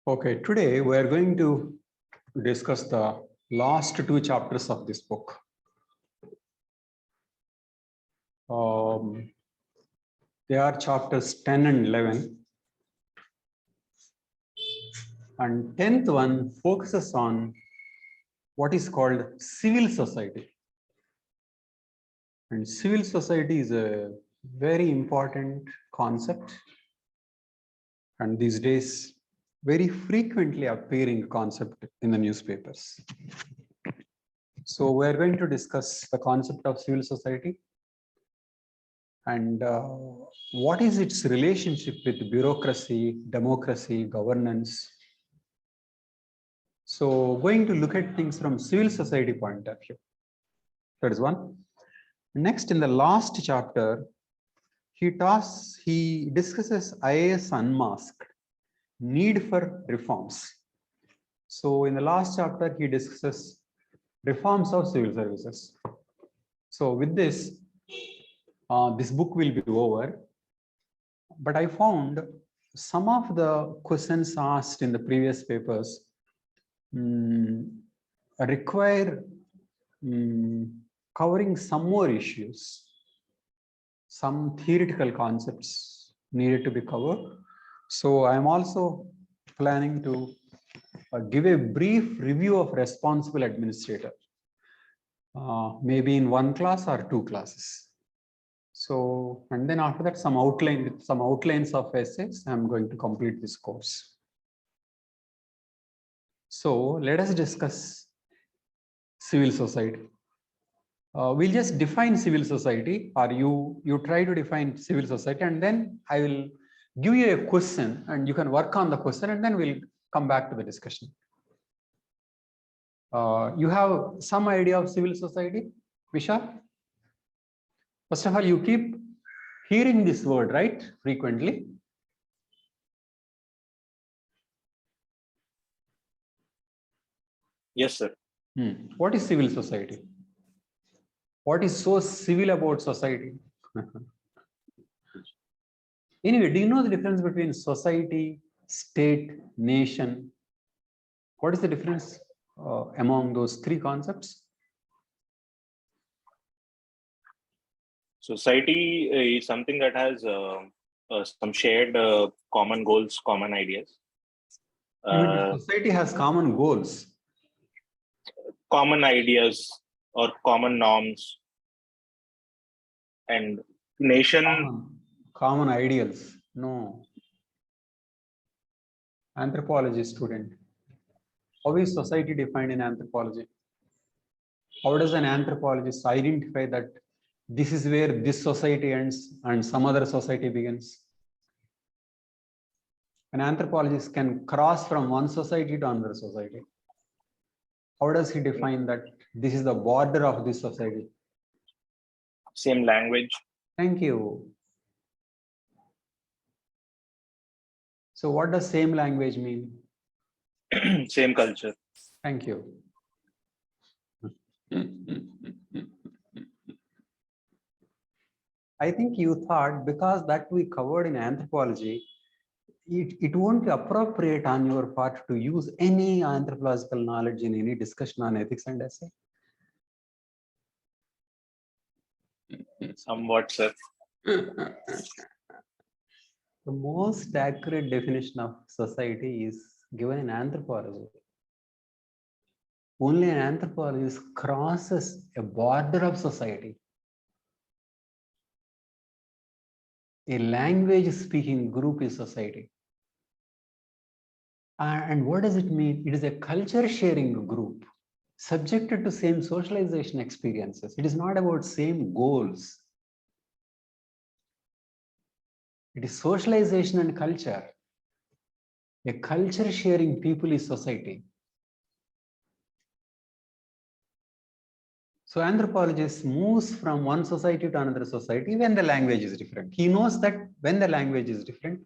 Okay, today we are going to discuss the last two chapters of this book. They are chapters 10 and 11. And 10th one focuses on what is called civil society. And civil society is a very important concept. And these days, very frequently appearing concept in the newspapers. So we're going to discuss the concept of civil society and what is its relationship with bureaucracy, democracy, governance. So going to look at things from civil society point of view. That is one. Next, in the last chapter, he discusses IAS unmasked, need for reforms. So in the last chapter, he discusses reforms of civil services. So with this, this book will be over. But I found some of the questions asked in the previous papers require covering some more issues. Some theoretical concepts needed to be covered. So I'm also planning to give a brief review of responsible administrator, maybe in one class or two classes. So, and then after that, some outlines of essays, I'm going to complete this course. So let us discuss civil society. We'll just define civil society, or you try to define civil society, and then I will give you a question and you can work on the question, and then we'll come back to the discussion. You have some idea of civil society, Vishal? First of all, you keep hearing this word, right? Frequently. Yes, sir. What is civil society? What is so civil about society? Anyway, do you know the difference between society, state, nation? What is the difference among those three concepts? Society is something that has some shared common goals, common ideas. Society has common goals. Common ideas or common norms. And nation. Common ideals. No. Anthropology student. How is society defined in anthropology? How does an anthropologist identify that this is where this society ends and some other society begins? An anthropologist can cross from one society to another society. How does he define that this is the border of this society? Same language. Thank you. So what does same language mean? Same culture. Thank you. I think you thought because that we covered in anthropology, it won't be appropriate on your part to use any anthropological knowledge in any discussion on ethics and essay. Somewhat, sir. The most accurate definition of society is given in anthropology. Only an anthropologist crosses a border of society. A language speaking group is society. And what does it mean? It is a culture sharing group subjected to same socialization experiences. It is not about same goals. It is socialization and culture. A culture sharing people is society. So anthropologist moves from one society to another society when the language is different. He knows that when the language is different,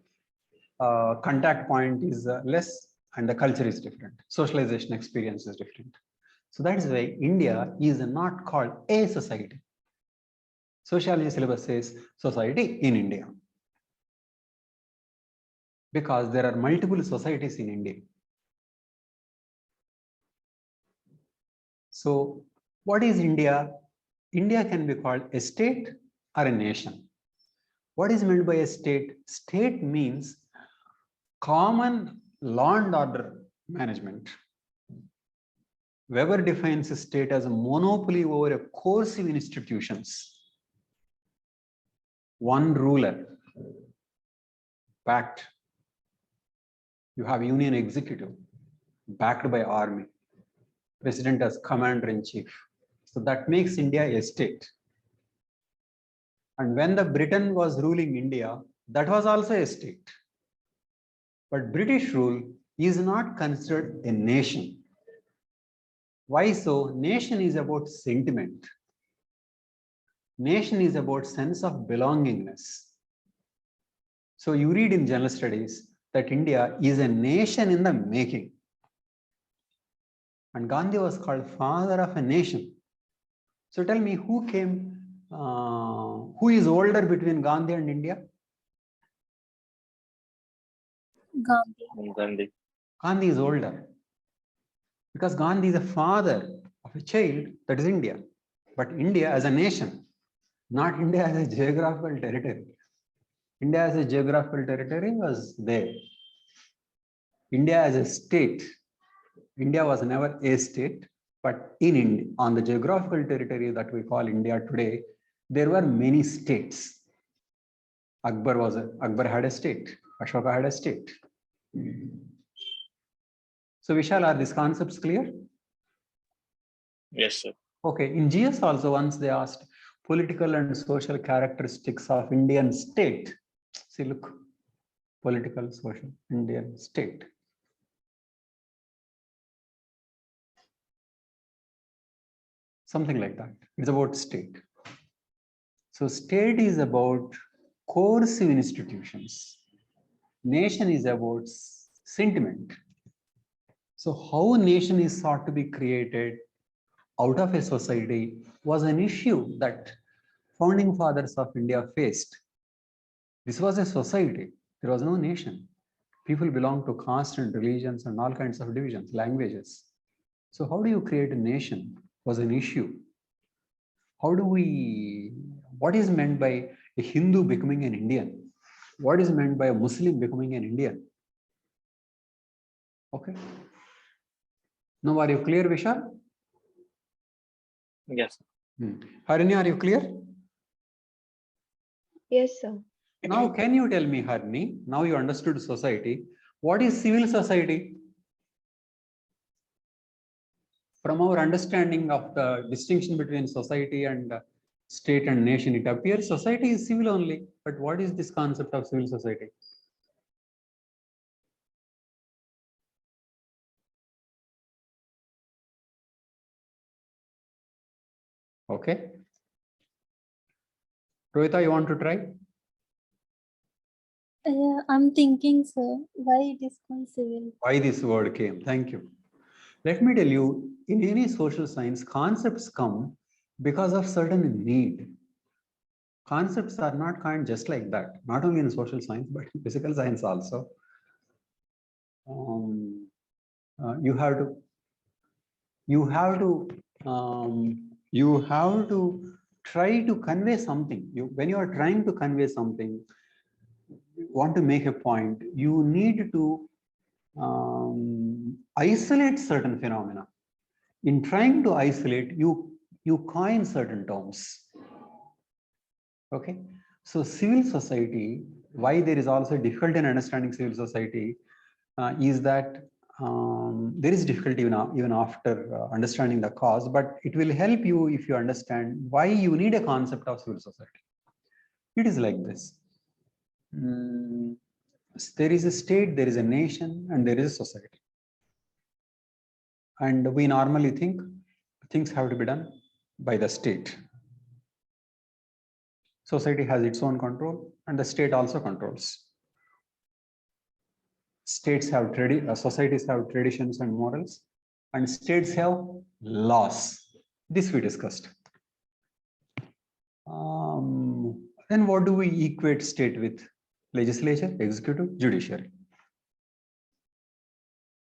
contact point is less and the culture is different. Socialization experience is different. So that is why India is not called a society. Sociology syllabus says society in India. Because there are multiple societies in India. So what is India? India can be called a state or a nation. What is meant by a state? State means common law and order management. Weber defines a state as a monopoly over a coercive institutions. One ruler, backed. You have union executive, backed by army. President as commander-in-chief. So that makes India a state. And when the Britain was ruling India, that was also a state. But British rule is not considered a nation. Why so? Nation is about sentiment. Nation is about sense of belongingness. So you read in general studies that India is a nation in the making. And Gandhi was called father of a nation. So tell me who is older between Gandhi and India? Gandhi. Gandhi is older. Because Gandhi is the father of a child, that is India. But India as a nation, not India as a geographical territory. India as a geographical territory was there. India as a state, India was never a state, but in India, on the geographical territory that we call India today, there were many states. Akbar had a state, Ashoka had a state. So Vishal, are these concepts clear? Yes, sir. Okay, in GS also once they asked political and social characteristics of Indian state. See, look, political, social, Indian state. Something like that. It's about state. So state is about coercive institutions. Nation is about sentiment. So how a nation is sought to be created out of a society was an issue that founding fathers of India faced. This was a society. There was no nation. People belonged to caste and religions and all kinds of divisions, languages. So how do you create a nation was an issue. What is meant by a Hindu becoming an Indian? What is meant by a Muslim becoming an Indian? Okay. Now are you clear, Vishal? Yes. Harini, are you clear? Yes, sir. Now, can you tell me, Harini, now you understood society, what is civil society? From our understanding of the distinction between society and state and nation, it appears society is civil only. But what is this concept of civil society? Okay. Rohita, you want to try? I'm thinking, sir, why it is called civil? Why this word came? Thank you. Let me tell you, in any social science, concepts come because of certain need. Concepts are not kind just like that, not only in social science, but in physical science also. You have to try to convey something. When you are trying to convey something, you want to make a point, you need to isolate certain phenomena. In trying to isolate, you coin certain terms. Okay, so civil society, why there is also difficulty in understanding civil society is that there is difficulty even after understanding the cause, but it will help you if you understand why you need a concept of civil society. It is like this. There is a state, there is a nation, and there is a society. And we normally think things have to be done by the state. Society has its own control, and the state also controls. States have societies have traditions and morals, and states have laws. This we discussed. Then what do we equate state with? Legislature, executive, judiciary.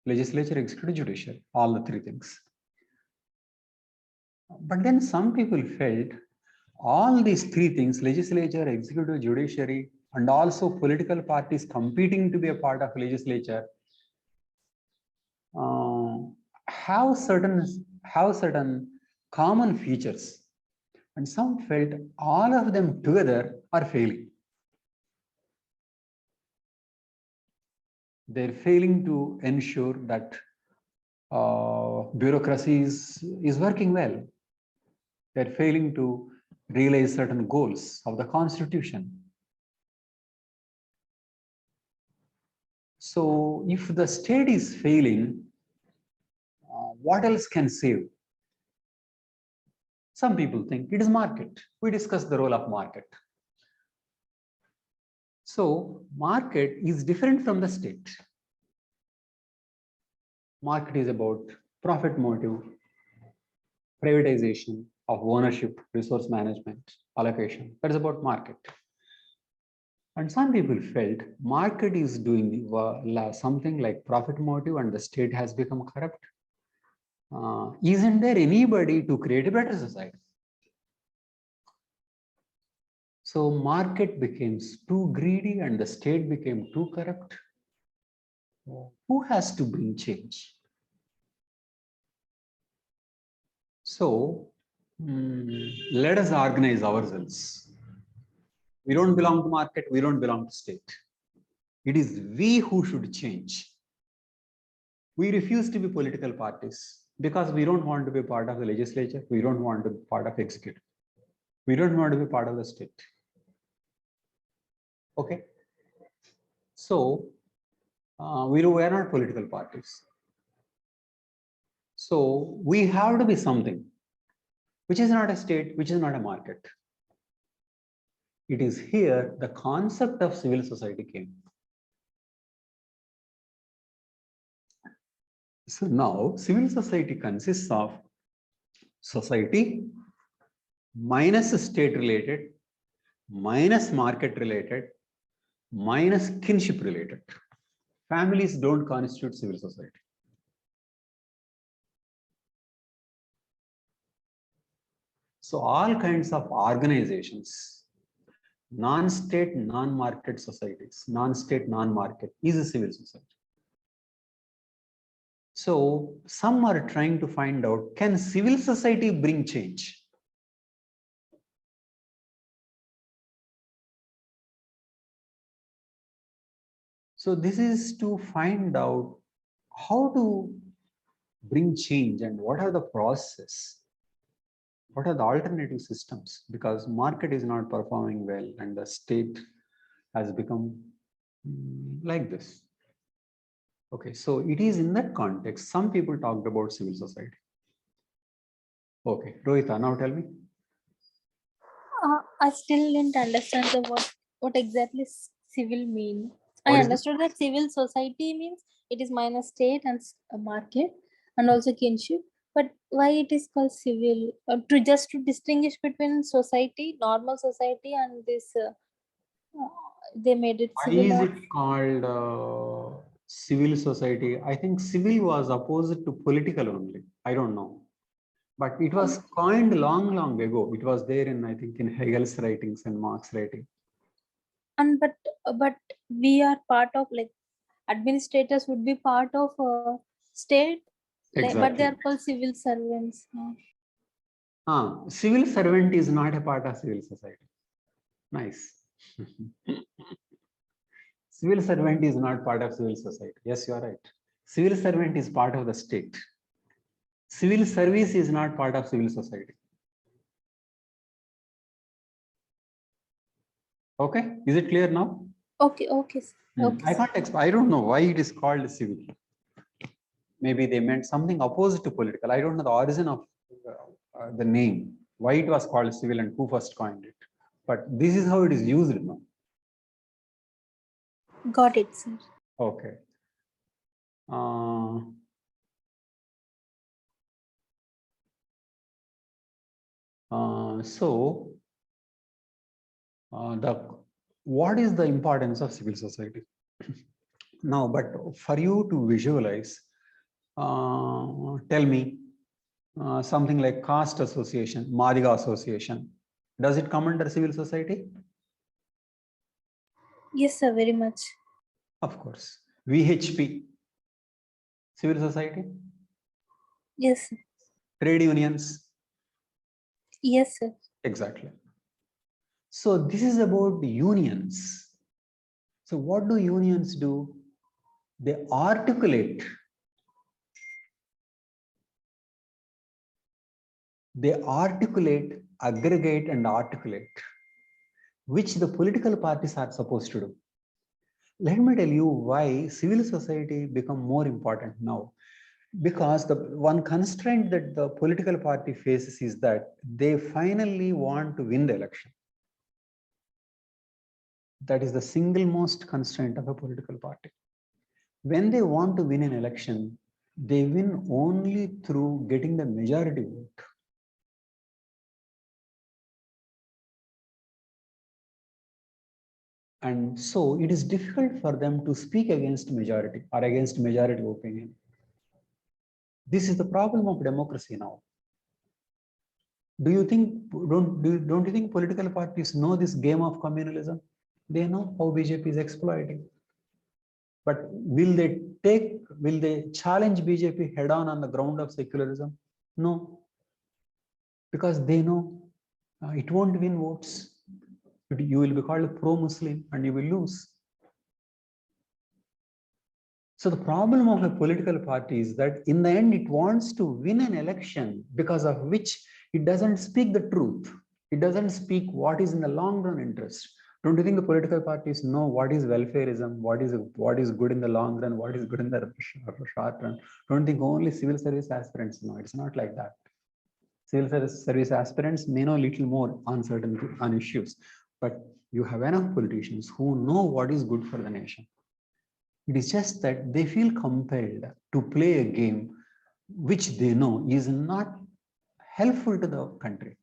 Legislature, executive, judiciary, all the three things. But then some people felt all these three things, legislature, executive, judiciary, and also political parties competing to be a part of legislature, have certain common features, and some felt all of them together are failing. They're failing to ensure that bureaucracy is working well. They're failing to realize certain goals of the constitution. So if the state is failing, what else can save? Some people think it is market. We discussed the role of market. So market is different from the state. Market is about profit motive, privatization of ownership, resource management, allocation. That is about market. And some people felt market is doing something like profit motive and the state has become corrupt. Isn't there anybody to create a better society? So market became too greedy and the state became too corrupt. Who has to bring change? So let us organize ourselves. We don't belong to market, we don't belong to state. It is we who should change. We refuse to be political parties because we don't want to be part of the legislature, we don't want to be part of executive. We don't want to be part of the state. Okay. So we are not political parties. So we have to be something which is not a state, which is not a market. It is here the concept of civil society came. So now civil society consists of society minus state related, minus market related, minus kinship related. Families don't constitute civil society. So all kinds of organizations, non-state, non-market societies, non-state, non-market is a civil society. So some are trying to find out, can civil society bring change? So this is to find out how to bring change and what are the processes, what are the alternative systems, because market is not performing well and the state has become like this. Okay, so it is in that context, some people talked about civil society. Okay, Rohita, now tell me. I still didn't understand what exactly civil mean. What I is understood that civil society means it is minus state and a market and also kinship. But why it is called civil? Just to distinguish between society, normal society, and this, they made it Why civil. is it called civil society? I think civil was opposite to political only. I don't know. But it was coined long, long ago. It was there in, I think, in Hegel's writings and Marx's writing. And but we are part of, like, administrators would be part of state, like, but they Exactly. are called civil servants. Civil servant is not a part of civil society. Nice. Civil servant is not part of civil society. Yes, you are right. Civil servant is part of the state. Civil service is not part of civil society. Okay, is it clear now? Okay, okay, sir. Okay, I sir. can't explain. I don't know why it is called civil. Maybe they meant something opposite to political. I don't know the origin of the name, why it was called civil and who first coined it. But this is how it is used now. Got it, sir. Okay. What is the importance of civil society? Now, but for you to visualize, tell me, something like caste association, Madiga association. Does it come under civil society? Yes, sir, very much. Of course. VHP, civil society. Yes, sir. Trade unions. Yes, sir. Exactly. So this is about the unions. So what do unions do? They articulate. They articulate, aggregate, and articulate, which the political parties are supposed to do. Let me tell you why civil society become more important now. Because the one constraint that the political party faces is that they finally want to win the election. That is the single most constraint of a political party. When they want to win an election, they win only through getting the majority vote. And so it is difficult for them to speak against majority or against majority opinion. This is the problem of democracy now. Do you think, don't you think political parties know this game of communalism? They know how BJP is exploiting. But will they challenge BJP head on the ground of secularism? No. Because they know it won't win votes. You will be called pro-Muslim and you will lose. So the problem of a political party is that in the end, it wants to win an election because of which it doesn't speak the truth. It doesn't speak what is in the long run interest. Don't you think the political parties know what is welfareism, what is good in the long run, what is good in the short run? Don't think only civil service aspirants know. It's not like that. Civil service aspirants may know little more on issues, but you have enough politicians who know what is good for the nation. It is just that they feel compelled to play a game which they know is not helpful to the country.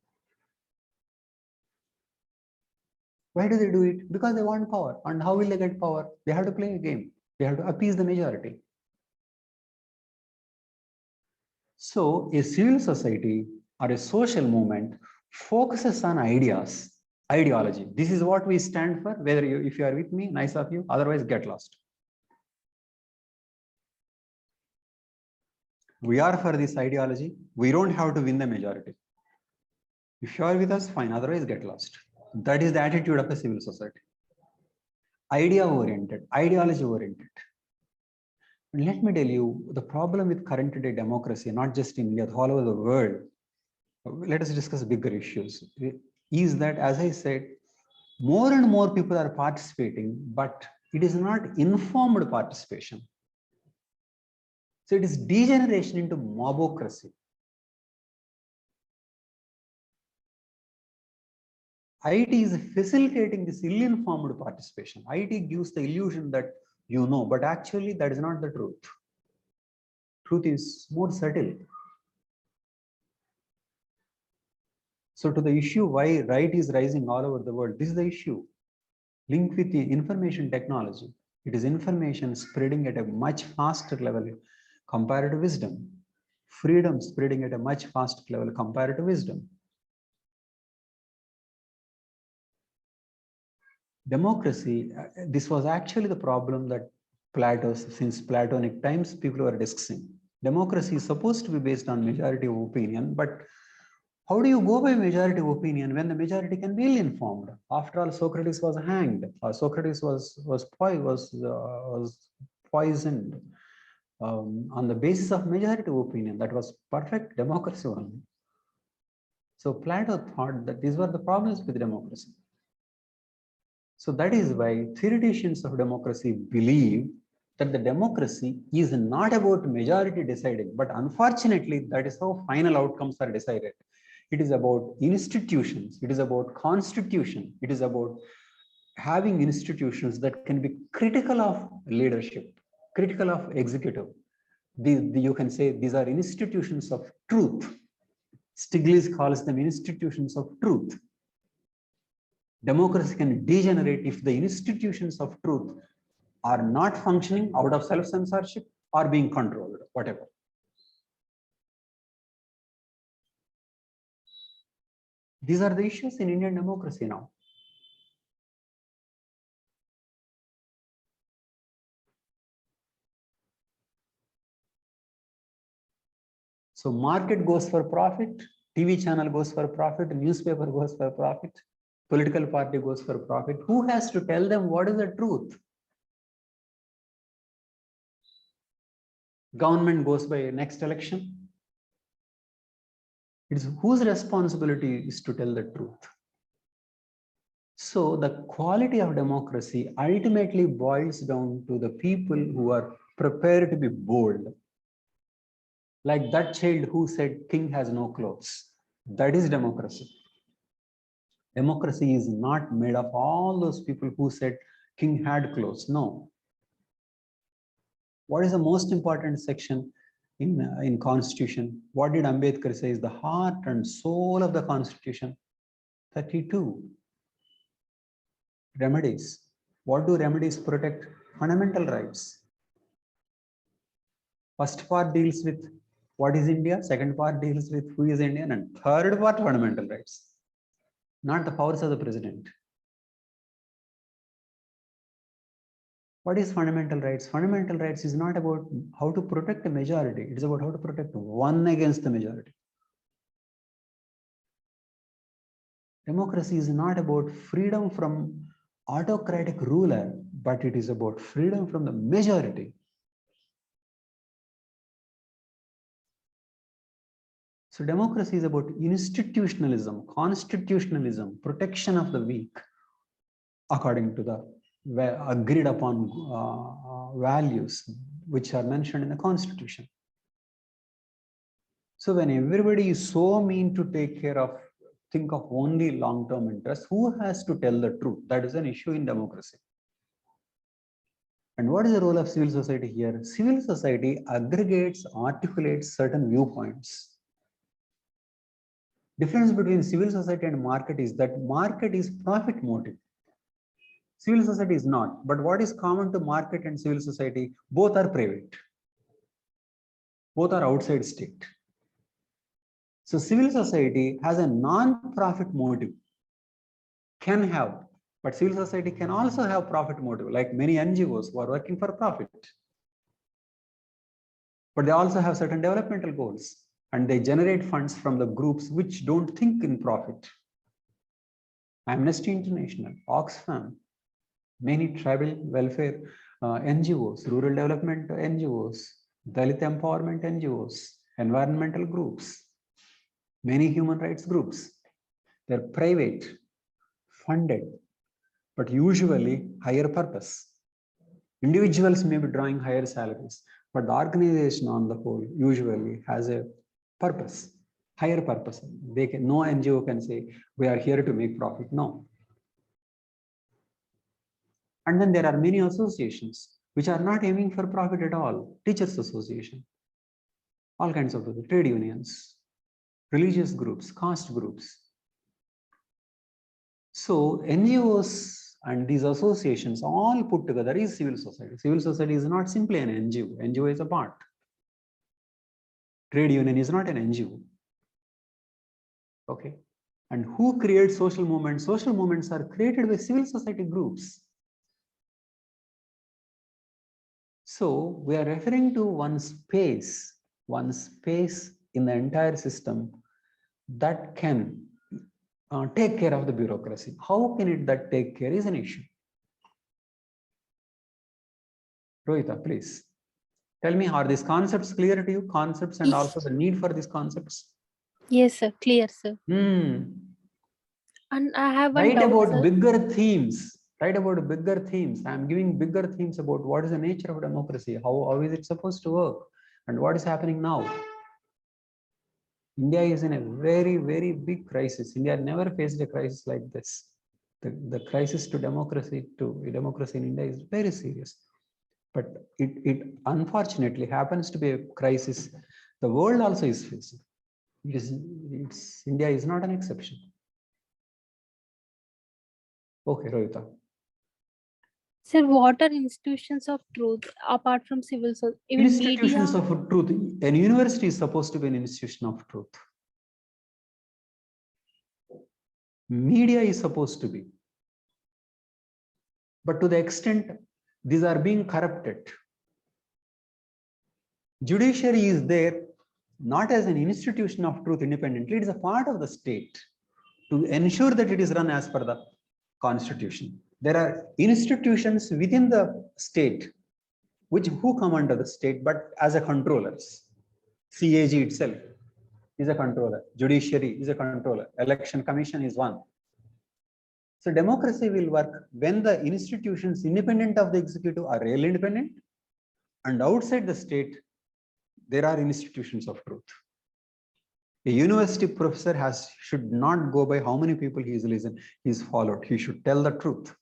Why do they do it? Because they want power. And how will they get power? They have to play a game. They have to appease the majority. So a civil society or a social movement focuses on ideas, ideology. This is what we stand for. Whether if you are with me, nice of you, otherwise get lost. We are for this ideology. We don't have to win the majority. If you are with us, fine, otherwise get lost. That is the attitude of a civil society. Idea oriented, ideology oriented. And let me tell you, the problem with current day democracy, not just in India, all over the world, let us discuss bigger issues, is that, as I said, more and more people are participating, but it is not informed participation. So it is degeneration into mobocracy. IT is facilitating this ill-informed participation. IT gives the illusion that you know, but actually that is not the truth. Truth is more subtle. So to the issue why right is rising all over the world, this is the issue. Linked with the information technology. It is information spreading at a much faster level compared to wisdom. Freedom spreading at a much faster level compared to wisdom. Democracy, this was actually the problem that since Platonic times, people were discussing. Democracy is supposed to be based on majority of opinion, but how do you go by majority of opinion when the majority can be ill-informed? After all, Socrates was hanged. Socrates was poisoned on the basis of majority of opinion. That was perfect democracy only. So Plato thought that these were the problems with democracy. So that is why theoreticians of democracy believe that the democracy is not about majority deciding, but unfortunately, that is how final outcomes are decided. It is about institutions, it is about constitution, it is about having institutions that can be critical of leadership, critical of executive. You can say these are institutions of truth. Stiglitz calls them institutions of truth. Democracy can degenerate if the institutions of truth are not functioning out of self-censorship or being controlled, whatever. These are the issues in Indian democracy now. So market goes for profit, TV channel goes for profit, newspaper goes for profit, political party goes for profit. Who has to tell them what is the truth? Government goes by next election. It's whose responsibility is to tell the truth. So the quality of democracy ultimately boils down to the people who are prepared to be bold. Like that child who said king has no clothes. That is democracy. Democracy is not made of all those people who said king had clothes. No. What is the most important section in Constitution? What did Ambedkar say is the heart and soul of the Constitution? 32. Remedies. What do remedies protect? Fundamental rights. First part deals with what is India, second part deals with who is Indian, and third part fundamental rights, not the powers of the president. What is fundamental rights? Fundamental rights is not about how to protect a majority, it is about how to protect one against the majority. Democracy is not about freedom from autocratic ruler, but it is about freedom from the majority. So democracy is about institutionalism, constitutionalism, protection of the weak, according to the agreed upon values which are mentioned in the Constitution. So when everybody is so mean to think of only long-term interests, who has to tell the truth? That is an issue in democracy. And what is the role of civil society here? Civil society aggregates, articulates certain viewpoints. Difference between civil society and market is that market is profit motive. Civil society is not. But what is common to market and civil society? Both are private. Both are outside state. So civil society has a non-profit motive. Can have. But civil society can also have profit motive, like many NGOs who are working for profit. But they also have certain developmental goals. And they generate funds from the groups which don't think in profit. Amnesty International, Oxfam, many tribal welfare NGOs, rural development NGOs, Dalit empowerment NGOs, environmental groups, many human rights groups. They're private, funded, but usually higher purpose. Individuals may be drawing higher salaries, but the organization on the whole usually has a purpose, higher purpose. No NGO can say we are here to make profit. No. And then there are many associations which are not aiming for profit at all. Teachers Association, all kinds of trade unions, religious groups, caste groups. So NGOs and these associations all put together is civil society. Civil society is not simply an NGO. NGO is a part. Trade union is not an NGO. Okay. And who creates social movements? Social movements are created by civil society groups. So we are referring to one space in the entire system that can take care of the bureaucracy. How can it that take care is an issue. Rohita, please. Tell me, are these concepts clear to you? Concepts and also the need for these concepts? Yes, sir. Clear, sir. And I have one write doubt, about sir. bigger themes. Write about bigger themes. I am giving bigger themes about what is the nature of democracy, how is it supposed to work, and what is happening now. India is in a very, very big crisis. India never faced a crisis like this. The crisis to democracy in India is very serious. But it unfortunately happens to be a crisis the world also is facing. India is not an exception. Okay, Rohita. Sir, what are institutions of truth apart from civil society? Even Institutions media? of truth. An university is supposed to be an institution of truth. Media is supposed to be. But to the extent these are being corrupted, judiciary is there not as an institution of truth independently, it is a part of the state to ensure that it is run as per the constitution. There are institutions within the state who come under the state, but as a controllers. CAG itself is a controller, judiciary is a controller, election commission is one. So democracy will work when the institutions independent of the executive are really independent, and outside the state, there are institutions of truth. A university professor should not go by how many people he is followed. He should tell the truth.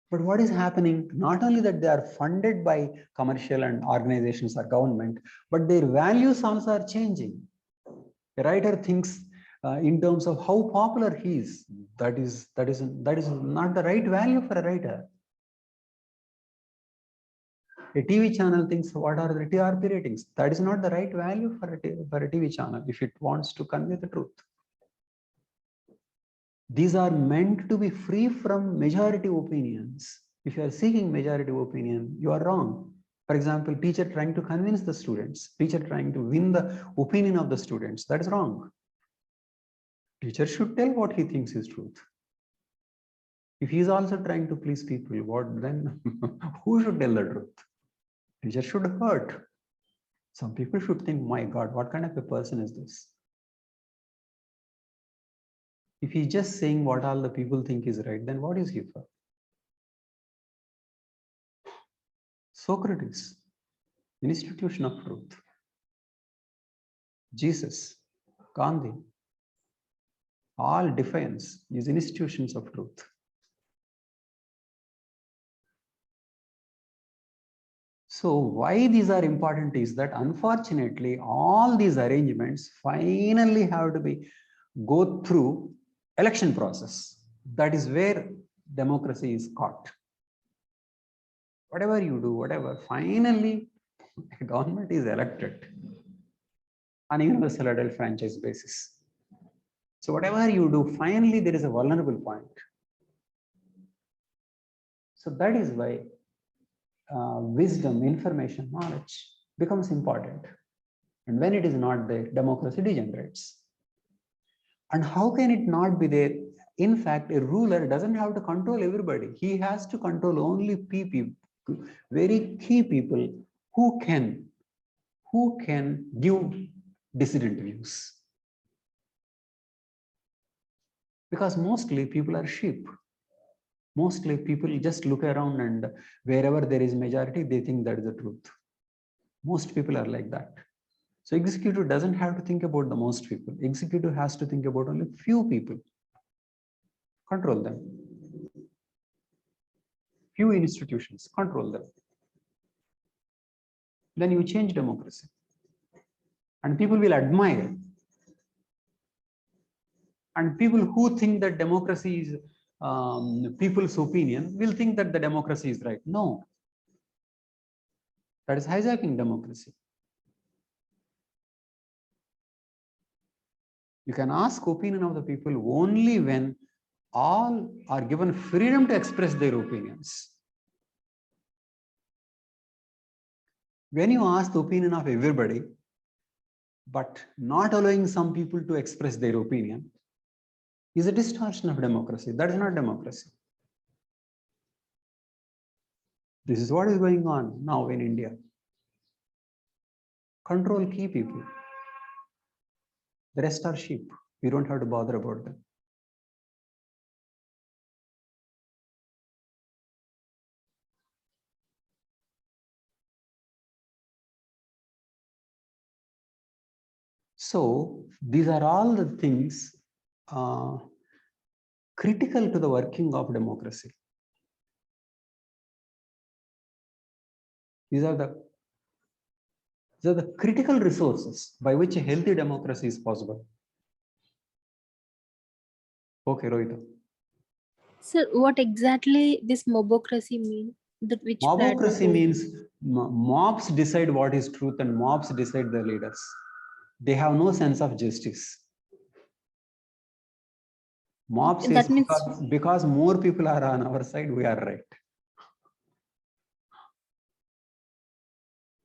But what is happening? Not only that they are funded by commercial and organizations or government, but their values also are changing. A writer thinks in terms of how popular he is. That is not the right value for a writer. A TV channel thinks, what are the TRP ratings? That is not the right value for a TV channel if it wants to convey the truth. These are meant to be free from majority opinions. If you are seeking majority opinion, you are wrong. For example, teacher trying to convince the students, teacher trying to win the opinion of the students, that is wrong. Teacher should tell what he thinks is truth. If he is also trying to please people, what then? Who should tell the truth? Teacher should hurt. Some people should think, my God, what kind of a person is this? If he's just saying what all the people think is right, then what is he for? Socrates, institution of truth. Jesus, Gandhi, all defiance is institutions of truth. So why these are important is that unfortunately all these arrangements finally have to go through election process. That is where democracy is caught. Whatever you do, whatever, finally a government is elected on a universal adult franchise basis. So whatever you do, finally there is a vulnerable point. So that is why wisdom, information, knowledge becomes important. And when it is not there, democracy degenerates. And how can it not be there? In fact, a ruler doesn't have to control everybody. He has to control only people, very key people who can give dissident views. Because mostly people are sheep. Mostly people just look around and wherever there is majority, they think that is the truth. Most people are like that. So executive doesn't have to think about the most people. Executive has to think about only few people. Control them. Few institutions, control them. Then you change democracy. And people will admire. And people who think that democracy is people's opinion will think that the democracy is right. No. That is hijacking democracy. You can ask opinion of the people only when all are given freedom to express their opinions. When you ask the opinion of everybody, but not allowing some people to express their opinion, is a distortion of democracy. That is not democracy. This is what is going on now in India. Control key people. The rest are sheep. We don't have to bother about them. So these are all the things critical to the working of democracy. These are the critical resources by which a healthy democracy is possible. Okay, Rohita. Sir, what exactly this mobocracy mean? Mobocracy means mobs decide what is truth and mobs decide the leaders. They have no sense of justice. Mob says That means because more people are on our side, we are right.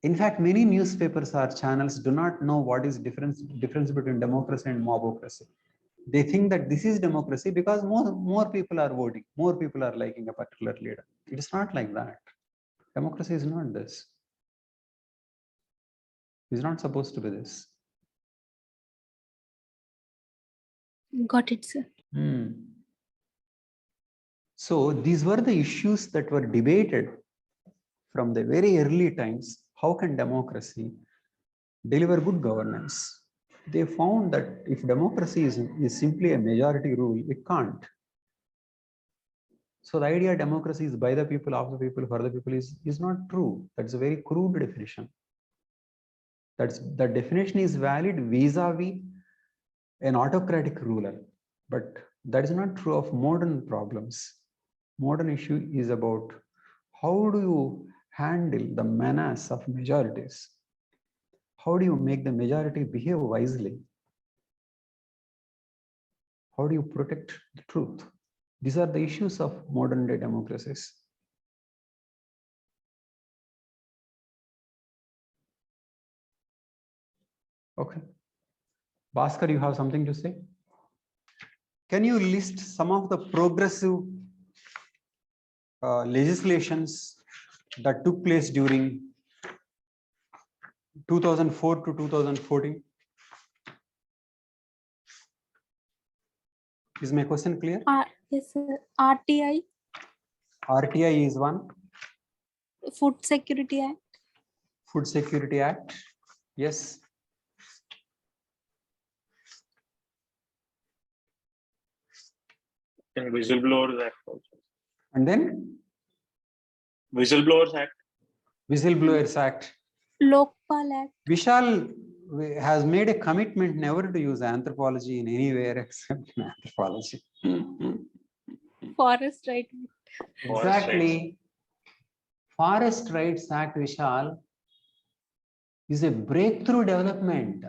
In fact, many newspapers or channels do not know what is difference between democracy and mobocracy. They think that this is democracy because more people are voting, more people are liking a particular leader. It is not like that. Democracy is not this. It's not supposed to be this. got it, sir. So these were the issues that were debated from the very early times. How can democracy deliver good governance? They found that if democracy is simply a majority rule, it can't. So the idea democracy is by the people, of the people, for the people is not true. That's a very crude definition. The definition is valid vis-a-vis an autocratic ruler, but that is not true of modern problems. Modern issue is about how do you handle the menace of majorities? How do you make the majority behave wisely? How do you protect the truth? These are the issues of modern day democracies. Okay. Bhaskar, you have something to say? Can you list some of the progressive legislations that took place during 2004 to 2014? Is my question clear? Yes, sir. RTI, RTI is one. Food Security Act. Food Security Act. Yes. And Whistleblowers Act also. And then Whistleblowers Act. Whistleblowers Act. Lokpal Act. Vishal has made a commitment never to use anthropology in anywhere except in anthropology. Forest Right. Exactly. Forest Rights Act, Vishal, is a breakthrough development.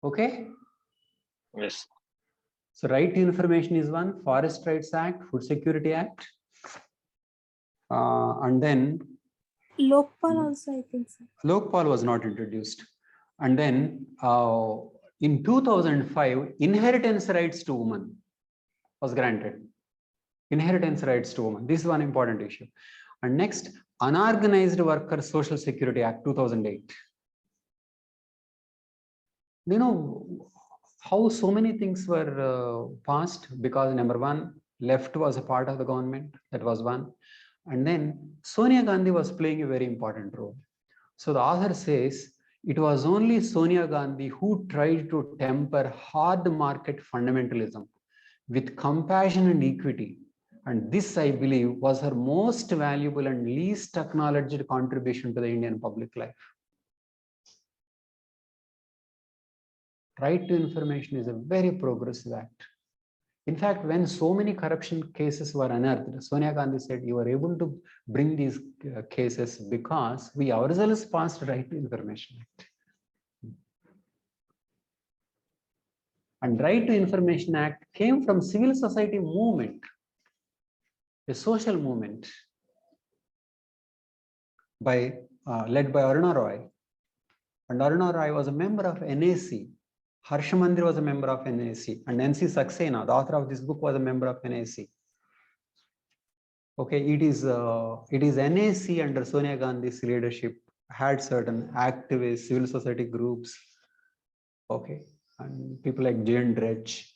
Okay? Yes. So right to information is one, Forest Rights Act, Food Security Act, and then Lokpal also, I think so. Lokpal was not introduced. And then in 2005, inheritance rights to women was granted. Inheritance rights to women. This is one important issue. And next, Unorganized Worker Social Security Act 2008. You know how so many things were passed because number one, left was a part of the government. That was one. And then Sonia Gandhi was playing a very important role. So the author says it was only Sonia Gandhi who tried to temper hard market fundamentalism with compassion and equity. And this, I believe, was her most valuable and least acknowledged contribution to the Indian public life. Right to information is a very progressive act. In fact, when so many corruption cases were unearthed, Sonia Gandhi said, you were able to bring these cases because we ourselves passed Right to Information Act. And Right to Information Act came from civil society movement, a social movement led by Aruna Roy. And Aruna Roy was a member of NAC. Harsha Mandir was a member of NAC. And NC Saxena, the author of this book, was a member of NAC. Okay, it is NAC under Sonia Gandhi's leadership had certain activists, civil society groups, okay, and people like Jane Dredge,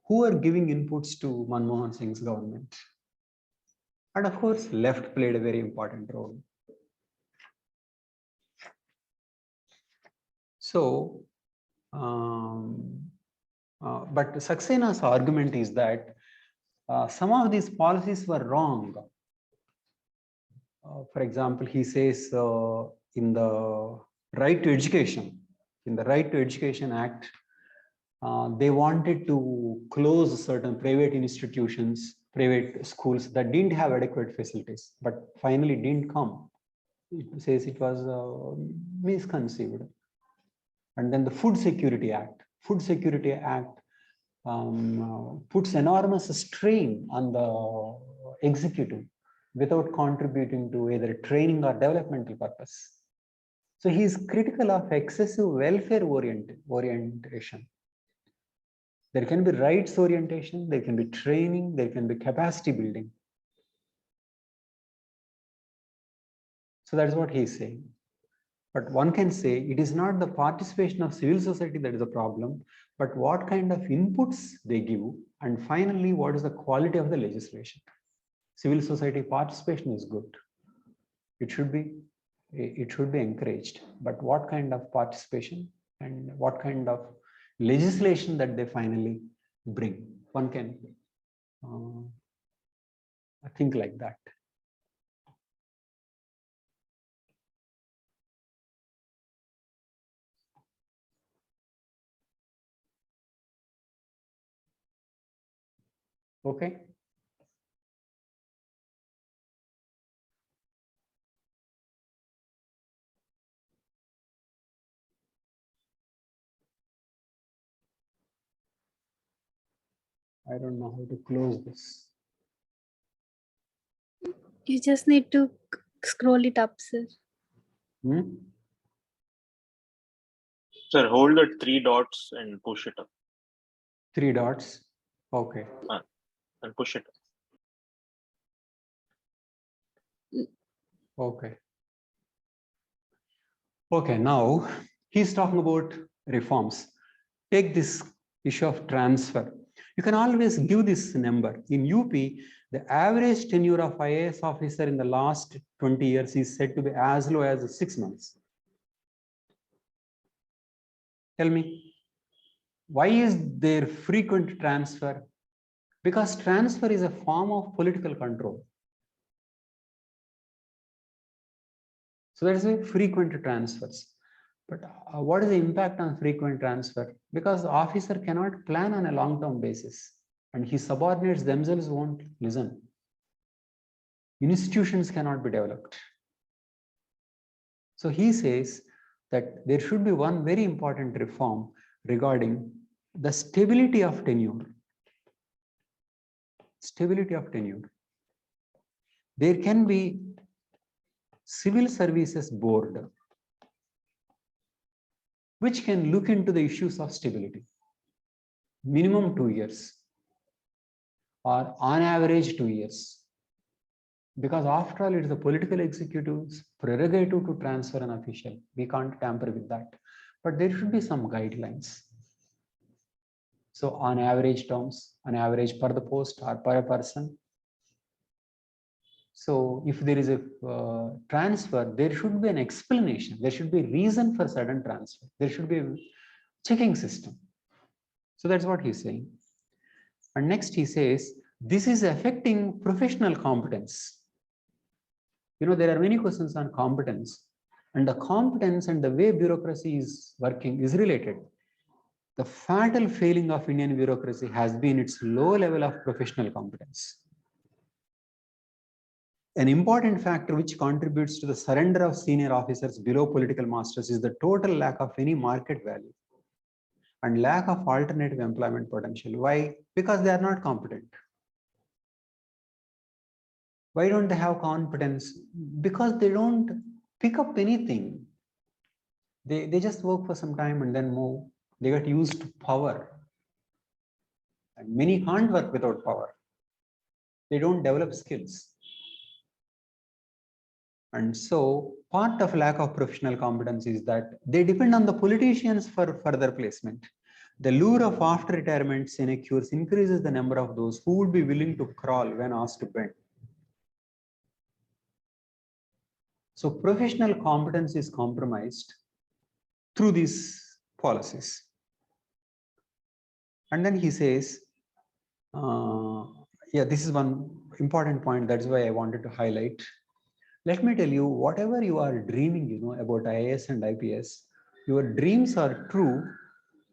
who are giving inputs to Manmohan Singh's government. And of course, left played a very important role. So, but Saxena's argument is that some of these policies were wrong. For example, he says in the Right to Education, in the Right to Education Act, they wanted to close certain private institutions, private schools that didn't have adequate facilities, but finally didn't come. It says it was misconceived. And then the Food Security Act. Food Security Act puts enormous strain on the executive without contributing to either training or developmental purpose. So he is critical of excessive welfare orientation. There can be rights orientation, there can be training, there can be capacity building. So that's what he's saying. But one can say it is not the participation of civil society that is a problem, but what kind of inputs they give, and finally, what is the quality of the legislation. Civil society participation is good. It should be encouraged, but what kind of participation and what kind of legislation that they finally bring, one can think like that. Okay. I don't know how to close this. You just need to scroll it up, sir. Sir, hold the 3 dots and push it up. 3 dots. Okay. And push it up. Okay. Okay, now he's talking about reforms. Take this issue of transfer. You can always give this number. In UP, the average tenure of IAS officer in the last 20 years is said to be as low as 6 months. Tell me, why is there frequent transfer? Because transfer is a form of political control. So that is why frequent transfers. But what is the impact on frequent transfer? Because the officer cannot plan on a long-term basis, and his subordinates themselves won't listen. Institutions cannot be developed. So he says that there should be one very important reform regarding the stability of tenure. Stability of tenure. There can be Civil Services Board which can look into the issues of stability. Minimum 2 years or on average 2 years. Because after all, it is the political executive's prerogative to transfer an official. We can't tamper with that. But there should be some guidelines. So on average terms, on average per the post or per person. So if there is a transfer, there should be an explanation. There should be a reason for sudden transfer. There should be a checking system. So that's what he's saying. And next he says, this is affecting professional competence. You know, there are many questions on competence, and the competence and the way bureaucracy is working is related. The fatal failing of Indian bureaucracy has been its low level of professional competence. An important factor which contributes to the surrender of senior officers below political masters is the total lack of any market value and lack of alternative employment potential. Why? Because they are not competent. Why don't they have competence? Because they don't pick up anything. They just work for some time and then move. They get used to power. And many can't work without power. They don't develop skills. And so part of lack of professional competence is that they depend on the politicians for further placement. The lure of after retirement sinecures increases the number of those who would be willing to crawl when asked to bend. So professional competence is compromised through these policies. And then he says, yeah, this is one important point. That's why I wanted to highlight. Let me tell you, whatever you are dreaming, you know, about IAS and IPS, your dreams are true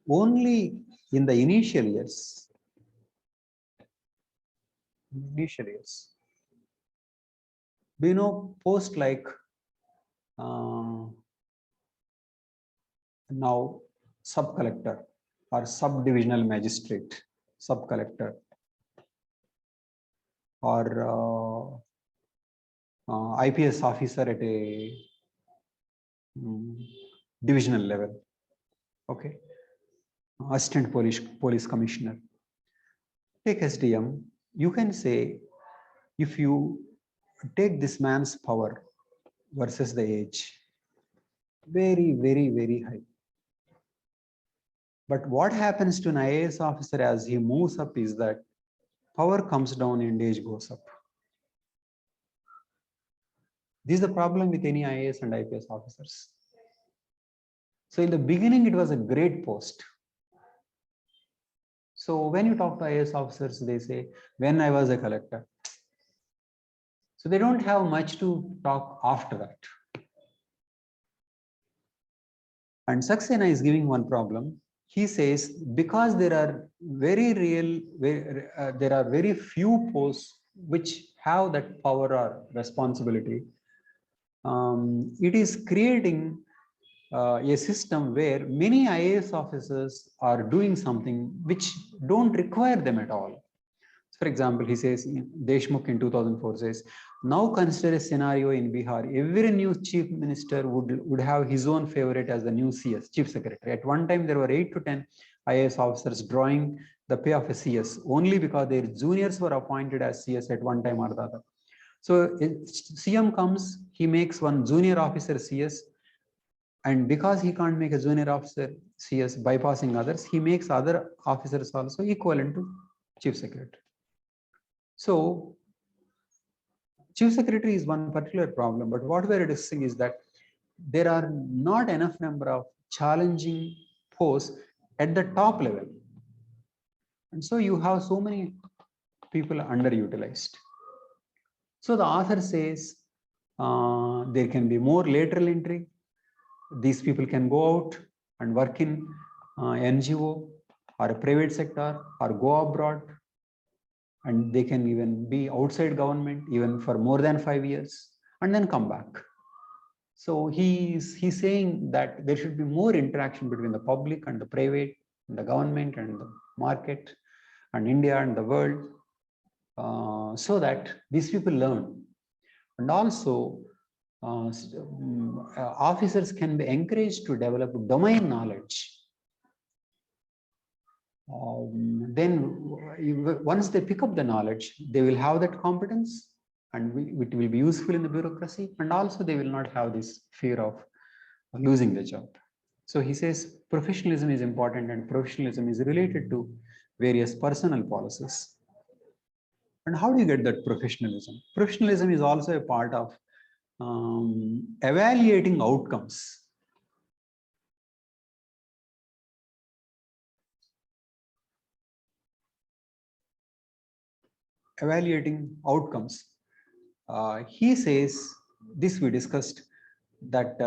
only in the initial years. Initial years. Do you know post like now sub-collector or sub-divisional magistrate? sub-collector, or IPS officer at a divisional level. Okay, assistant police commissioner. Take SDM. You can say, if you take this man's power versus the age, very, very, very high. But what happens to an IAS officer as he moves up is that power comes down and age goes up. This is the problem with any IAS and IPS officers. So in the beginning, it was a great post. So when you talk to IAS officers, they say, when I was a collector. So they don't have much to talk after that. And Saxena is giving one problem. He says, because there are very few posts which have that power or responsibility, it is creating a system where many IAS officers are doing something which don't require them at all. For example, he says, Deshmukh in 2004 says, now consider a scenario in Bihar. Every new chief minister would have his own favorite as the new CS, chief secretary. At one time, there were 8 to 10 IAS officers drawing the pay of a CS only because their juniors were appointed as CS at one time or the other. So CM comes, he makes one junior officer CS, and because he can't make a junior officer CS bypassing others, he makes other officers also equivalent to chief secretary. So chief secretary is one particular problem, but what we are discussing is that there are not enough number of challenging posts at the top level. And so you have so many people underutilized. So the author says there can be more lateral entry. These people can go out and work in NGO or a private sector or go abroad. And they can even be outside government even for more than 5 years and then come back. So he's saying that there should be more interaction between the public and the private, and the government and the market and India and the world, so that these people learn. And also officers can be encouraged to develop domain knowledge. Then once they pick up the knowledge, they will have that competence and it will be useful in the bureaucracy, and also they will not have this fear of losing the job. So he says professionalism is important, and professionalism is related to various personal policies. And how do you get that professionalism? Professionalism is also a part of evaluating outcomes. Evaluating outcomes. He says, this we discussed, that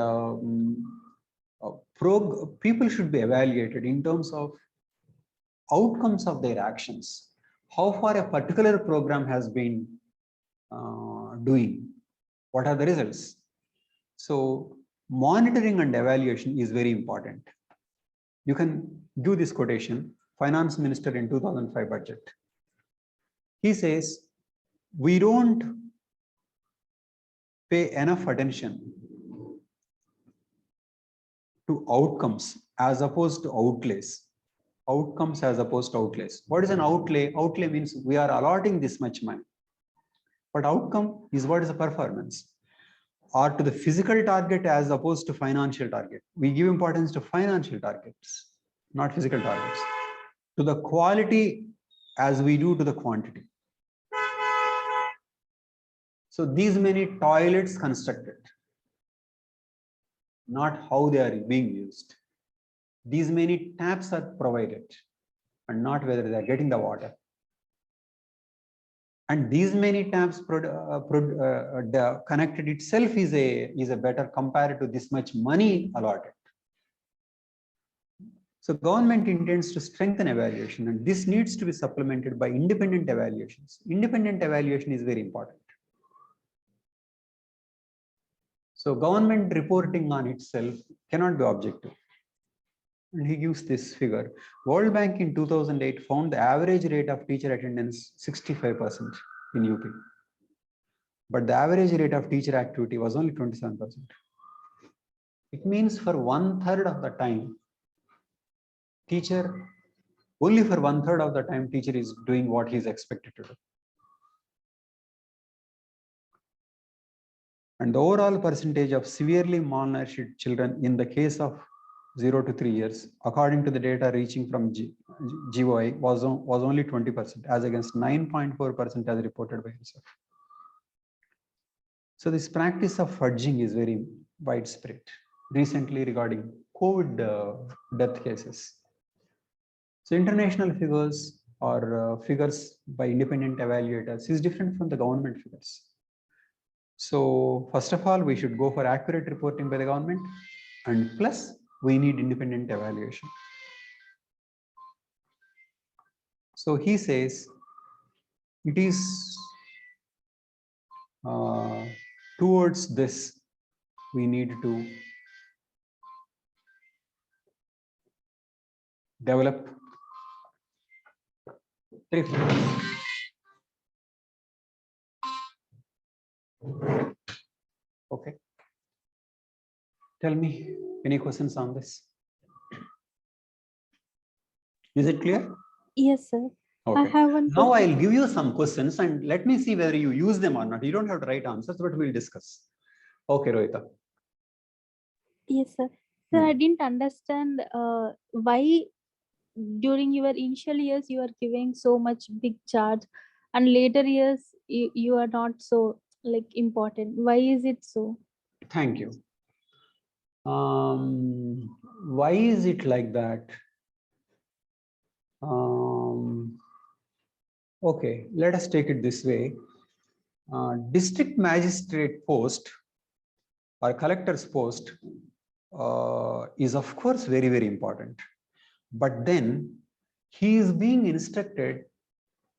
people should be evaluated in terms of outcomes of their actions. How far a particular program has been doing, what are the results? So monitoring and evaluation is very important. You can do this quotation, Finance Minister in 2005 budget. He says, we don't pay enough attention to outcomes as opposed to outlays. Outcomes as opposed to outlays. What is an outlay? Outlay means we are allotting this much money. But outcome is what is the performance, or to the physical target as opposed to financial target. We give importance to financial targets, not physical targets. To the quality as we do to the quantity. So these many toilets constructed, not how they are being used. These many taps are provided, and not whether they are getting the water. And these many taps connected itself is a better compared to this much money allotted. So government intends to strengthen evaluation, and this needs to be supplemented by independent evaluations. Independent evaluation is very important. So government reporting on itself cannot be objective. And he gives this figure. World Bank in 2008 found the average rate of teacher attendance 65% in UP. But the average rate of teacher activity was only 27%. It means for 1/3 of the time, only for 1/3 of the time, teacher is doing what he is expected to do. And the overall percentage of severely malnourished children in the case of 0 to 3 years, according to the data reaching from GOI, was only 20%, as against 9.4% as reported by UNICEF. So this practice of fudging is very widespread. Recently, regarding COVID death cases. So international figures or figures by independent evaluators is different from the government figures. So first of all, we should go for accurate reporting by the government, and plus we need independent evaluation. So he says it is towards this we need to develop 3 factors. Okay. Tell me any questions on this? Is it clear? Yes, sir. Okay. I have one Now question. I'll give you some questions and let me see whether you use them or not. You don't have to write answers, but we'll discuss. Okay, Rohita. Yes, sir. Sir, I didn't understand why during your initial years you are giving so much big charge, and later years you are not so like important. Why is it so? Thank you. Why is it like that? Okay, let us take it this way. District magistrate post or collector's post is of course very, very important. But then he is being instructed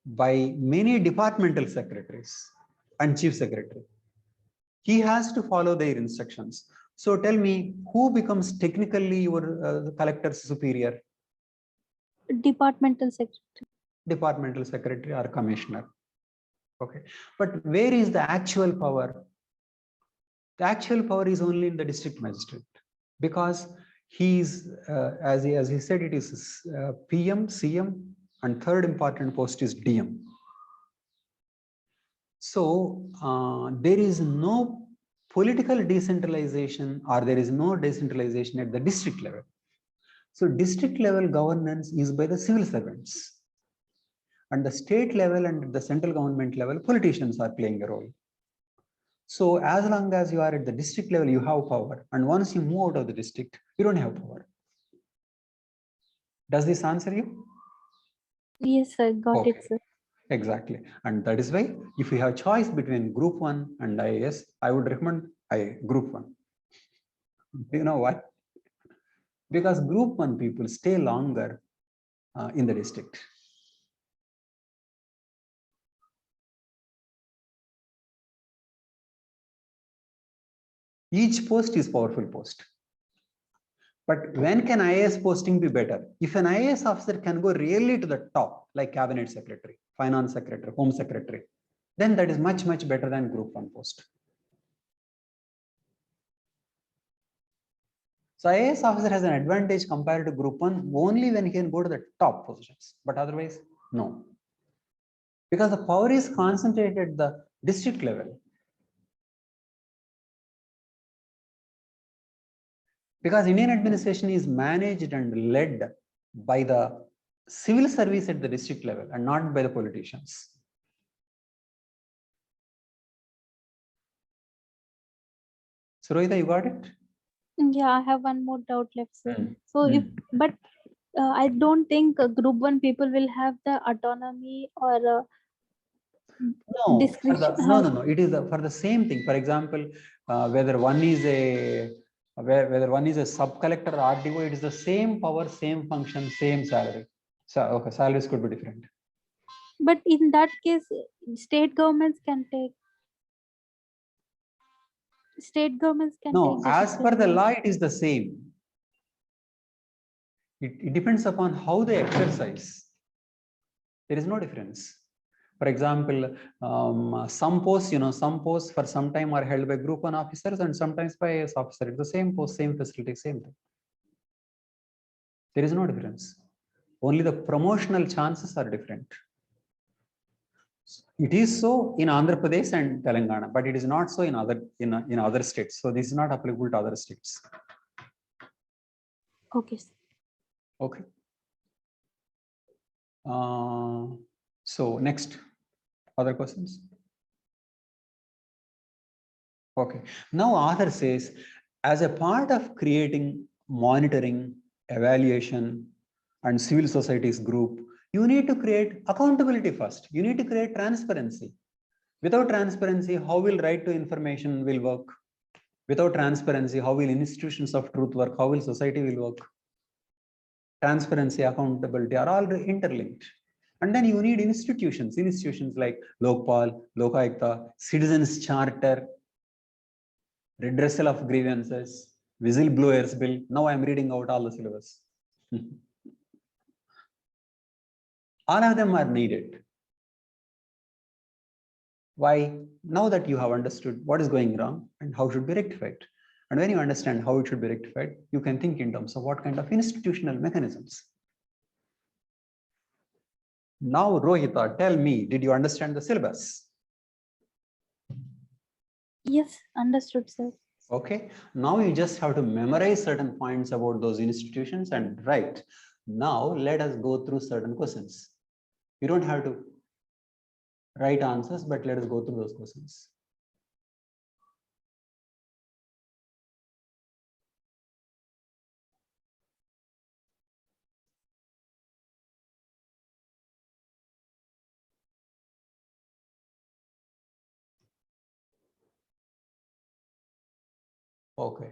by many departmental secretaries and chief secretary. He has to follow their instructions. So tell me, who becomes technically your collector's superior? Departmental secretary. Departmental secretary or commissioner. Okay, but where is the actual power? The actual power is only in the district magistrate, because he is, as he said, it is PM, CM, and third important post is DM. So there is no political decentralization, or there is no decentralization at the district level. So district level governance is by the civil servants. And the state level and the central government level, politicians are playing a role. So as long as you are at the district level, you have power. And once you move out of the district, you don't have power. Does this answer you? Yes, sir. Got Okay. it, sir. Exactly. And that is why if you have choice between group 1 and IAS, I would recommend group 1. Do you know why? Because group 1 people stay longer in the district. Each post is powerful post. But when can IAS posting be better? If an IAS officer can go really to the top, like cabinet secretary, finance secretary, home secretary, then that is much, much better than group 1 post. So IAS officer has an advantage compared to group 1 only when he can go to the top positions, but otherwise, no. Because the power is concentrated at the district level. Because Indian administration is managed and led by the civil service at the district level and not by the politicians. So Rohita, you got it? Yeah, I have one more doubt left, sir. So I don't think group 1 people will have the autonomy or discretion. No. It is for the same thing. For example, whether one is a sub collector or RDO, it is the same power, same function, same salary. So okay, salaries could be different. But in that case, state governments can take. State governments can No, take. as per the law, it is the same. It depends upon how they exercise. There is no difference. For example, some posts, some posts for some time are held by Group 1 officers and sometimes by IAS officer. It's the same post, same facility, same thing. There is no difference. Only the promotional chances are different. It is so in Andhra Pradesh and Telangana, but it is not so in other states. So this is not applicable to other states. Okay. Okay. So next, other questions? Okay. Now author says, as a part of creating monitoring, evaluation, and civil societies group, you need to create accountability first. You need to create transparency. Without transparency, how will right to information will work? Without transparency, how will institutions of truth work? How will society will work? Transparency, accountability are all interlinked. And then you need institutions like Lokpal, Lokayukta, Citizens Charter, redressal of grievances, whistleblowers bill. Now I am reading out all the syllabus. All of them are needed. Why? Now that you have understood what is going wrong and how should be rectified. And when you understand how it should be rectified, you can think in terms of what kind of institutional mechanisms. Now, Rohita, tell me, did you understand the syllabus? Yes, understood, sir. Okay, now you just have to memorize certain points about those institutions and write. Now, let us go through certain questions. You don't have to write answers, but let us go through those questions. Okay.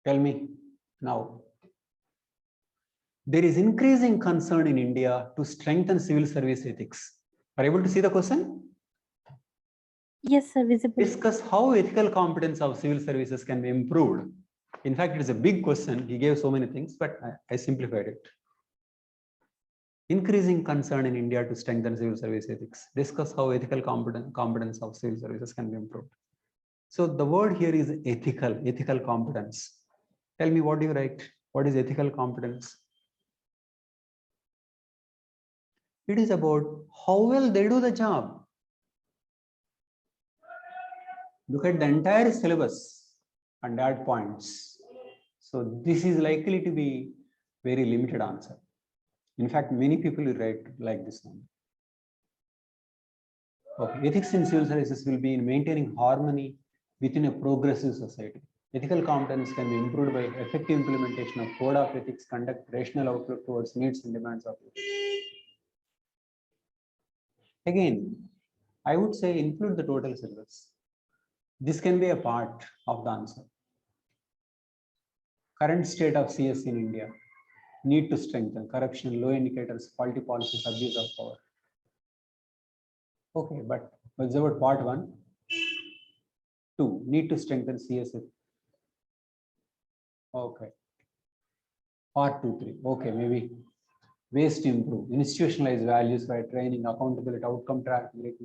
Tell me now. There is increasing concern in India to strengthen civil service ethics. Are you able to see the question? Yes, sir, visible. Discuss how ethical competence of civil services can be improved. In fact, it is a big question. He gave so many things, but I simplified it. Increasing concern in India to strengthen civil service ethics. Discuss how ethical competence of civil services can be improved. So the word here is ethical competence. Tell me, what do you write? What is ethical competence? It is about how well they do the job. Look at the entire syllabus and add points. So this is likely to be very limited answer. In fact, many people will write like this one. Okay. Ethics in civil services will be in maintaining harmony within a progressive society. Ethical competence can be improved by effective implementation of code of ethics, conduct rational outlook towards needs and demands of ethics. Again, I would say include the total syllabus. This can be a part of the answer. Current state of CS in India. Need to strengthen corruption, low indicators, faulty policies, abuse of power. Okay, but what's about part 1? 2, need to strengthen CSF. Okay. Part 2, 3. Okay, maybe ways to improve. Institutionalize values by training, accountability, outcome tracking.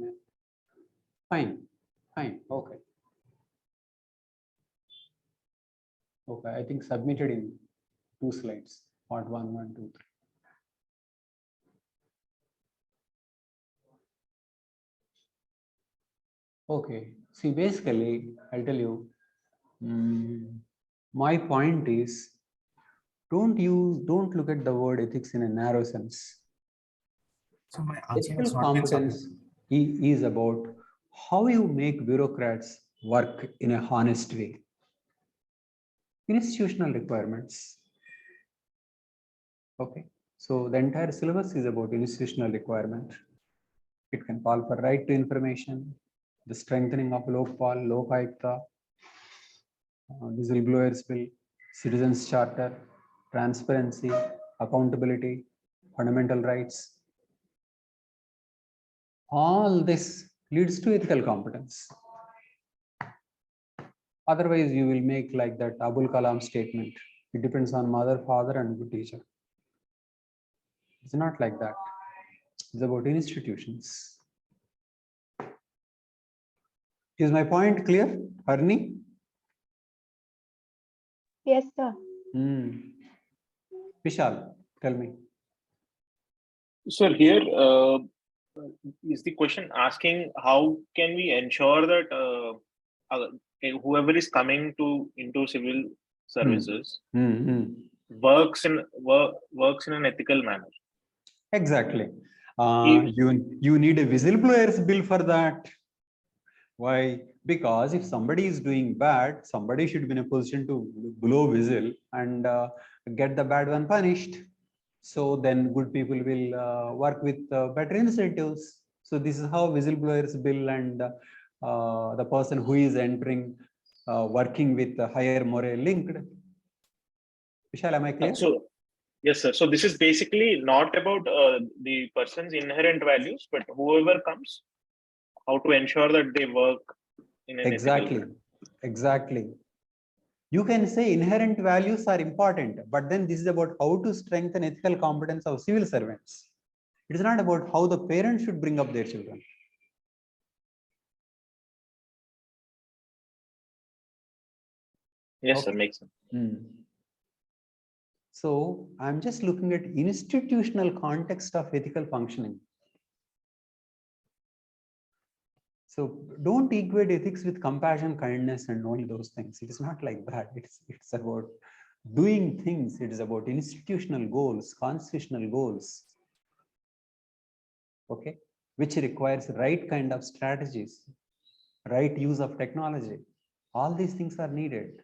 Fine. Okay. Okay, I think submitted in 2 slides. Part 1, 1, 2, 3. Okay. See, basically, I'll tell you. My point is, don't look at the word ethics in a narrow sense. So my answer Ethical has not been competence is about how you make bureaucrats work in a honest way. Institutional requirements. Okay. So the entire syllabus is about institutional requirement. It can call for right to information, the strengthening of Lokpal, Lokayukta, whistleblowers bill, citizens charter, transparency, accountability, fundamental rights. All this leads to ethical competence. Otherwise, you will make like that Abul Kalam statement. It depends on mother, father, and good teacher. It's not like that. It's about institutions. Is my point clear, Harni? Yes, sir. Vishal, tell me. So here is the question asking how can we ensure that whoever is coming into civil services works in an ethical manner. Exactly. You need a whistleblowers bill for that. Why? Because if somebody is doing bad, somebody should be in a position to blow whistle and get the bad one punished. So then good people will work with better incentives. So this is how whistleblowers bill and the person who is entering working with higher moral linked. Vishal, am I clear? So yes, sir. So this is basically not about the person's inherent values, but whoever comes, how to ensure that they work in an ethical manner. Exactly. You can say inherent values are important, but then this is about how to strengthen ethical competence of civil servants. It is not about how the parents should bring up their children. Yes, sir, makes sense. So I'm just looking at institutional context of ethical functioning. So don't equate ethics with compassion, kindness, and all those things. It is not like that. It's about doing things. It is about institutional goals, constitutional goals. Okay, which requires right kind of strategies, right use of technology. All these things are needed.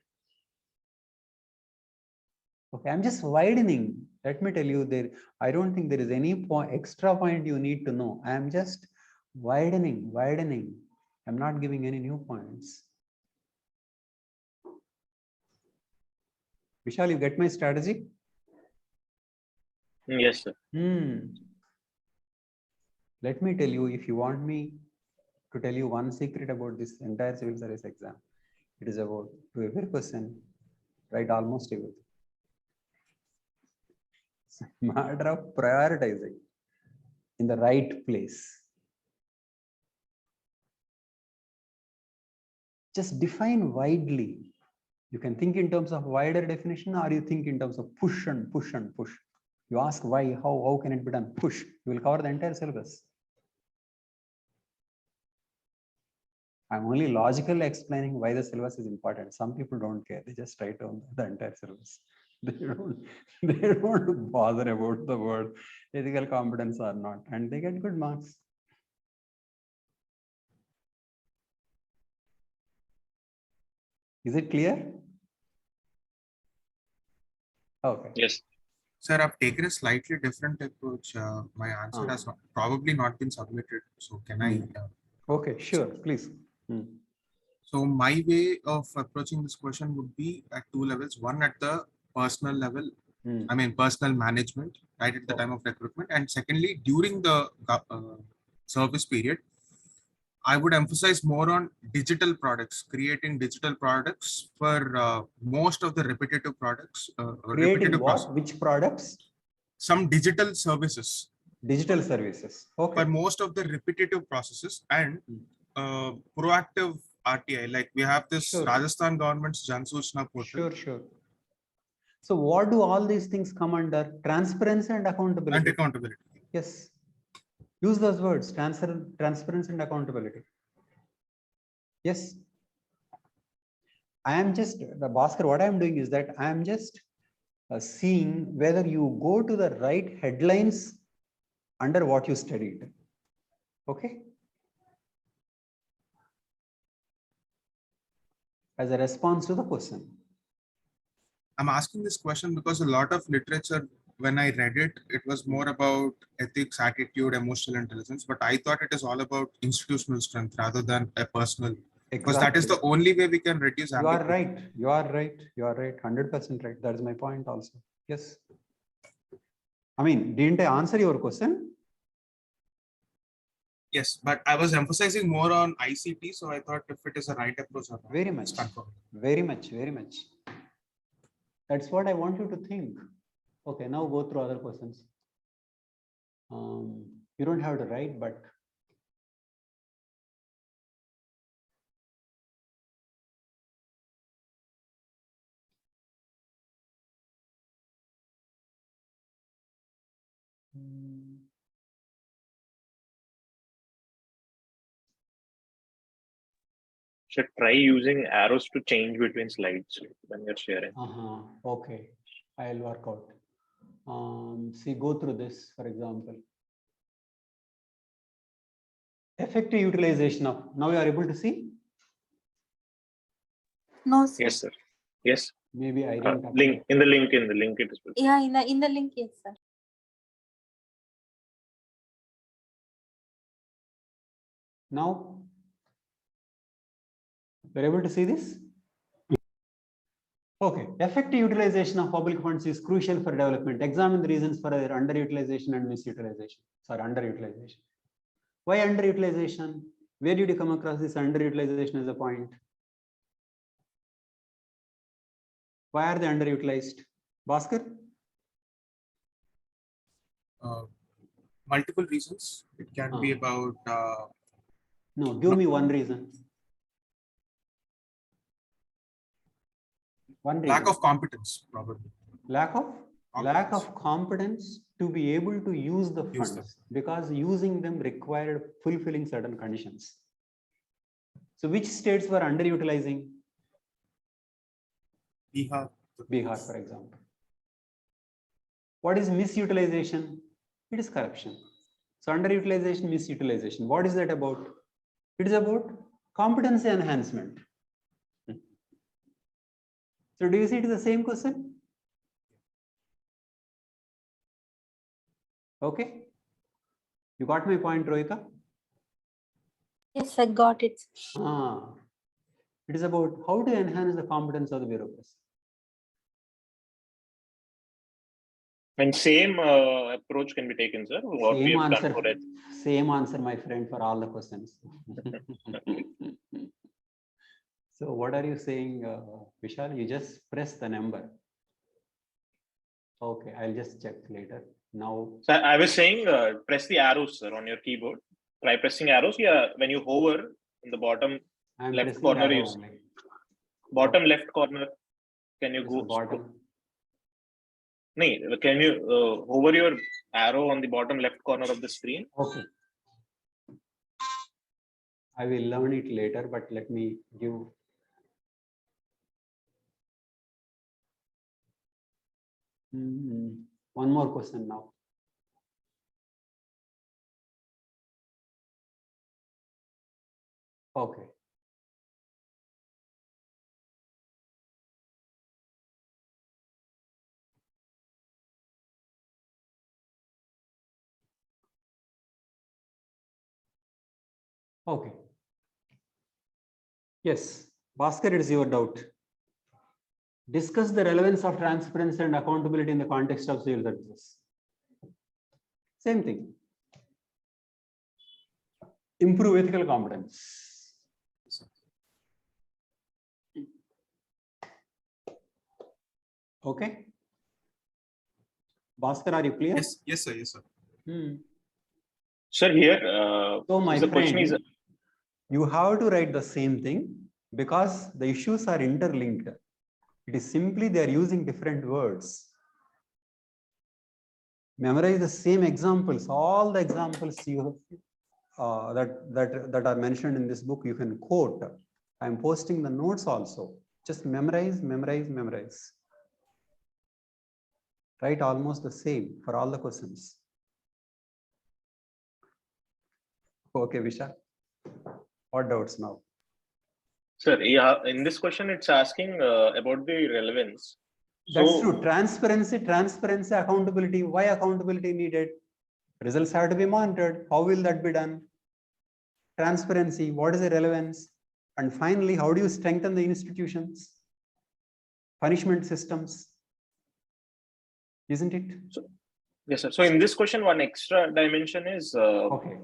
Okay, I'm just widening. Let me tell you, I don't think there is any extra point you need to know. I am just widening. I'm not giving any new points. Vishal, you get my strategy? Yes, sir. Let me tell you, if you want me to tell you one secret about this entire civil service exam, it is about to every person write almost everything. It's a matter of prioritizing in the right place. Just define widely. You can think in terms of wider definition, or you think in terms of push and push and push. You ask why, how can it be done? Push. You will cover the entire syllabus. I'm only logically explaining why the syllabus is important. Some people don't care. They just write down the entire syllabus. They don't bother about the word ethical competence or not, and they get good marks. Is it clear? Okay. Yes. Sir, I've taken a slightly different approach. My answer has probably not been submitted. So can I? Okay, sure, please. So my way of approaching this question would be at two levels. One at the personal level, I mean personal management, right at the time of recruitment, and secondly during the service period, I would emphasize more on digital products, creating digital products for most of the repetitive products. Creating what? Which products? Some digital services. Digital services. Okay. For most of the repetitive processes and proactive RTI, like we have this Rajasthan government's Jan Suchna portal. Sure. So what do all these things come under? Transparency and accountability. And accountability. Yes. Use those words, transparency and accountability. Yes. I am just, Bhaskar, what I am doing is that I am just seeing whether you go to the right headlines under what you studied. Okay. As a response to the question. I'm asking this question because a lot of literature, when I read it, it was more about ethics, attitude, emotional intelligence, but I thought it is all about institutional strength rather than a personal. Because that is the only way we can reduce ambiguity. You are right. 100% right. That is my point also. Yes. I mean, didn't I answer your question? Yes, but I was emphasizing more on ICT, so I thought if it is a right approach or not. Very much, very much, very much. That's what I want you to think. Okay, now go through other questions. You don't have to write, but Should try using arrows to change between slides when you're sharing. okay, I'll work out. See, go through this, for example. Effective utilization of, now you are able to see? No, sir. Yes, sir. Yes. Maybe I didn't Link in the link it is. Yeah, in the link, yes, sir. Now, you're able to see this? Okay, effective utilization of public funds is crucial for development. Examine the reasons for their underutilization and misutilization. Sorry, underutilization. Why underutilization? Where did you come across this underutilization as a point? Why are they underutilized? Bhaskar? Multiple reasons. It can be about. No, give me one reason. One reason. Lack of competence, probably. Lack of competence to be able to use the funds, because using them required fulfilling certain conditions. So which states were underutilizing? Bihar, for example. What is misutilization? It is corruption. So underutilization, misutilization. What is that about? It is about competency enhancement. So do you see it is the same question? Okay. You got my point, Rohita? Yes, I got it. It is about how to enhance the competence of the bureaucracy. And same approach can be taken, sir. What we have done for it. Same answer, my friend, for all the questions. So what are you saying, Vishal? You just press the number. Okay, I'll just check later. Now, so I was saying, press the arrows, sir, on your keyboard. Try pressing arrows. Yeah, when you hover in the bottom left corner, bottom left corner. Can you go bottom? No, can you hover your arrow on the bottom left corner of the screen? Okay. I will learn it later, but let me give. One more question now. Okay. Okay. Yes, Bhaskar, it is your doubt. Discuss the relevance of transparency and accountability in the context of civil services. Same thing. Improve ethical competence. Okay. Bhaskar, are you clear? Yes, sir. Yes, sir. Sir, here, so my the question is, you have to write the same thing because the issues are interlinked. It is simply they are using different words. Memorize the same examples. All the examples you that are mentioned in this book, you can quote. I am posting the notes also. Just memorize. Write almost the same for all the questions. Okay, Vishal. What doubts now? Sir, yeah, in this question, it's asking about the relevance. That's true. Transparency, accountability. Why accountability needed? Results have to be monitored. How will that be done? Transparency, what is the relevance? And finally, how do you strengthen the institutions? Punishment systems. Isn't it? So, yes, sir. So in this question, one extra dimension is okay.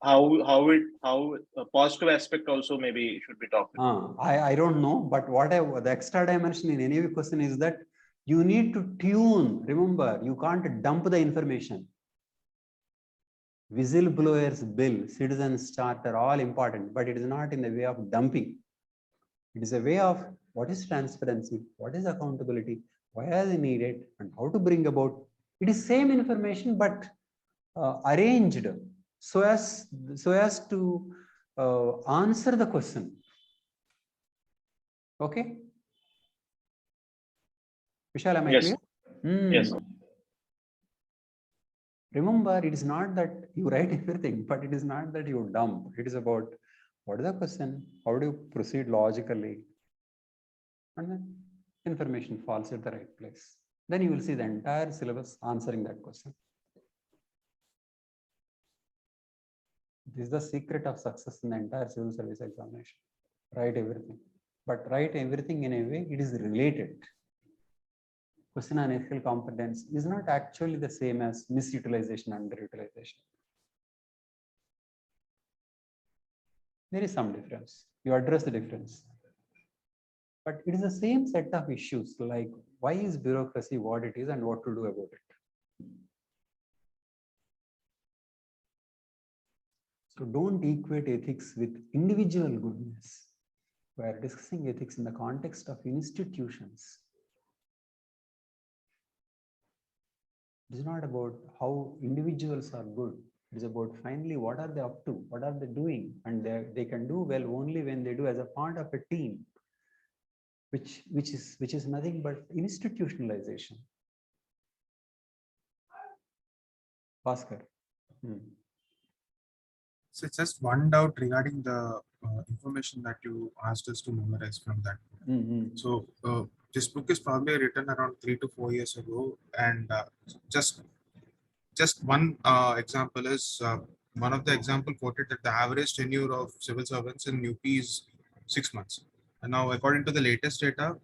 how a positive aspect also maybe should be talked about. I don't know, but whatever the extra dimension in any question is that you need to tune. Remember, you can't dump the information. Whistleblowers bill, citizens charter, all important, but it is not in the way of dumping. It is a way of what is transparency, what is accountability, why are they needed, and how to bring about. It is same information, but arranged so as to answer the question. Okay. Vishal, am I Yes. clear? Yes. Remember, it is not that you write everything, but it is not that you dump. It is about what is the question, how do you proceed logically, and then information falls at the right place. Then you will see the entire syllabus answering that question. This is the secret of success in the entire civil service examination. Write everything, but write everything in a way it is related. Question on ethical competence is not actually the same as misutilization and underutilization. There is some difference. You address the difference. But it is the same set of issues like why is bureaucracy what it is and what to do about it. So don't equate ethics with individual goodness. We are discussing ethics in the context of institutions. It is not about how individuals are good. It is about finally what are they up to, what are they doing, and they can do well only when they do as a part of a team, which is nothing but institutionalization. Bhaskar. So it's just one doubt regarding the information that you asked us to memorize from that book. So this book is probably written around 3 to 4 years ago, and just one example is one of the example quoted that the average tenure of civil servants in UP is 6 months, and now according to the latest data,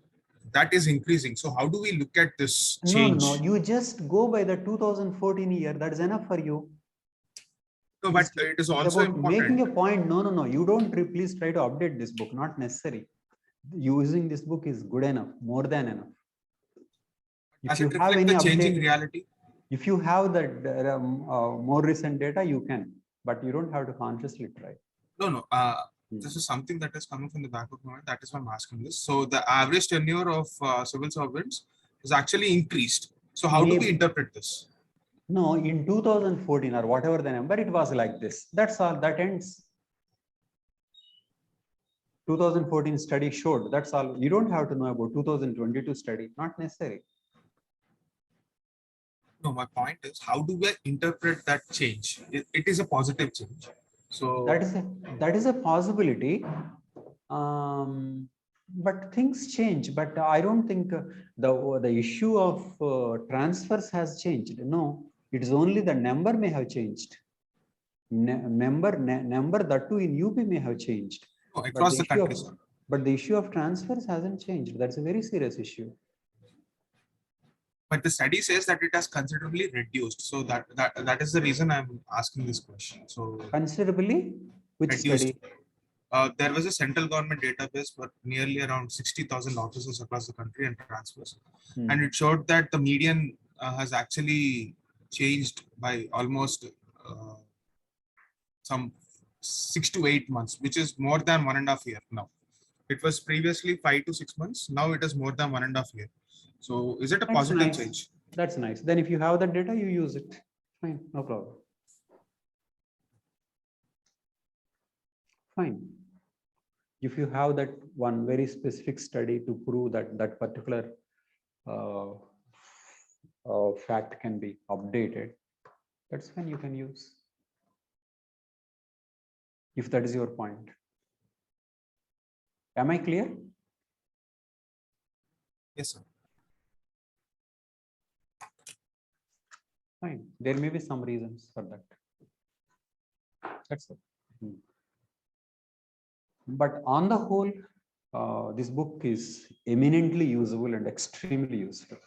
that is increasing. So how do we look at this change? No, you just go by the 2014 year. That is enough for you. No, but it is also important. Making a point. No. You don't please try to update this book. Not necessary. Using this book is good enough, more than enough. Does it reflect the changing reality? If you have the more recent data, you can, but you don't have to consciously try. No. This is something that is coming from the back of my mind. That is why I'm asking this. So the average tenure of civil servants is actually increased. So how do we interpret this? No, in 2014 or whatever the number, it was like this. That's all. That ends. 2014 study showed. That's all. You don't have to know about 2022 study. Not necessary. No, my point is, how do we interpret that change? It is a positive change. So that is a possibility. But things change. But I don't think the issue of transfers has changed. No, it is only the number may have changed. Number that too in UP may have changed. Across the country, sir. But the issue of transfers hasn't changed. That's a very serious issue. But the study says that it has considerably reduced. So that is the reason I'm asking this question. So considerably, which reduced. study? There was a central government database for nearly around 60,000 offices across the country and transfers. And it showed that the median has actually changed by almost some 6 to 8 months, which is more than 1.5 years now. It was previously 5 to 6 months. Now it is more than 1.5 years. So is it a positive change? That's nice. Then if you have that data, you use it. Fine, no problem. Fine. If you have that one very specific study to prove that that particular fact can be updated, that's when you can use. If that is your point. Am I clear? Yes, sir. Fine. There may be some reasons for that. That's it. But on the whole, this book is eminently usable and extremely useful.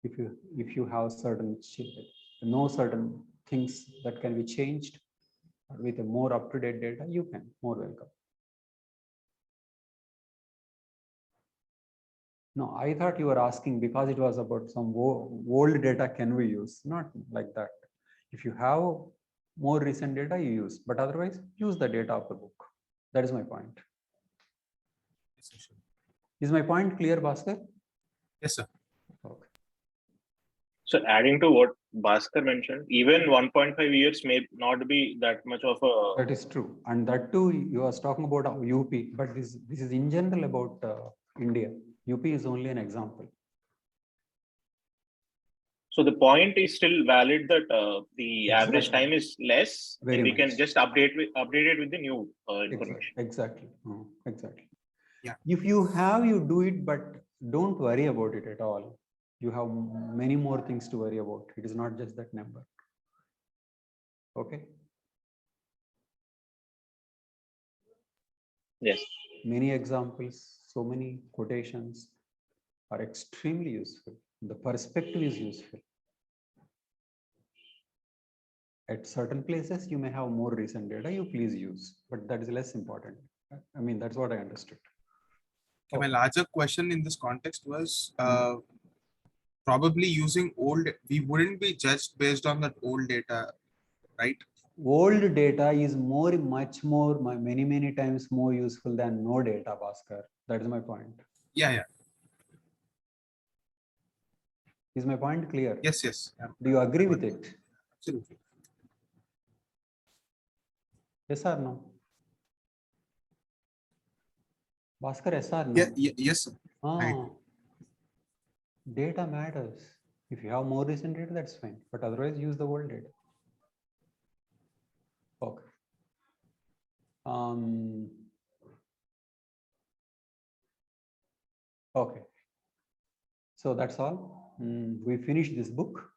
If you have certain things that can be changed with a more up-to-date data, you can, more welcome. No, I thought you were asking because it was about some old data can we use? Not like that. If you have more recent data, you use, but otherwise use the data of the book. That is my point. Yes, sir, sure. Is my point clear, Bhaskar? Yes, sir. Okay. So adding to what Bhaskar mentioned, even 1.5 years may not be that much of a. That is true. And that too, you was talking about UP, but this is in general about India. UP is only an example. So the point is still valid that the average Exactly. time is less, Very and we much. can just update it with the new information. Exactly. Exactly. Yeah. If you have, you do it, but don't worry about it at all. You have many more things to worry about. It is not just that number. Okay. Yes. Many examples, so many quotations are extremely useful. The perspective is useful. At certain places, you may have more recent data, you please use, but that is less important. I mean, that's what I understood. Okay, my larger question in this context was Mhm. probably using old, we wouldn't be judged based on that old data, right? Old data is much more, many times more useful than no data, Bhaskar. That is my point. Yeah, yeah. Is my point clear? Yes, yes. Yeah. Do you agree with it? Absolutely. Yes or no? Bhaskar, yes or no? Yeah, yes, sir. Ah, data matters. If you have more recent data, that's fine. But otherwise, use the old data. Okay. Okay. So that's all. We finished this book.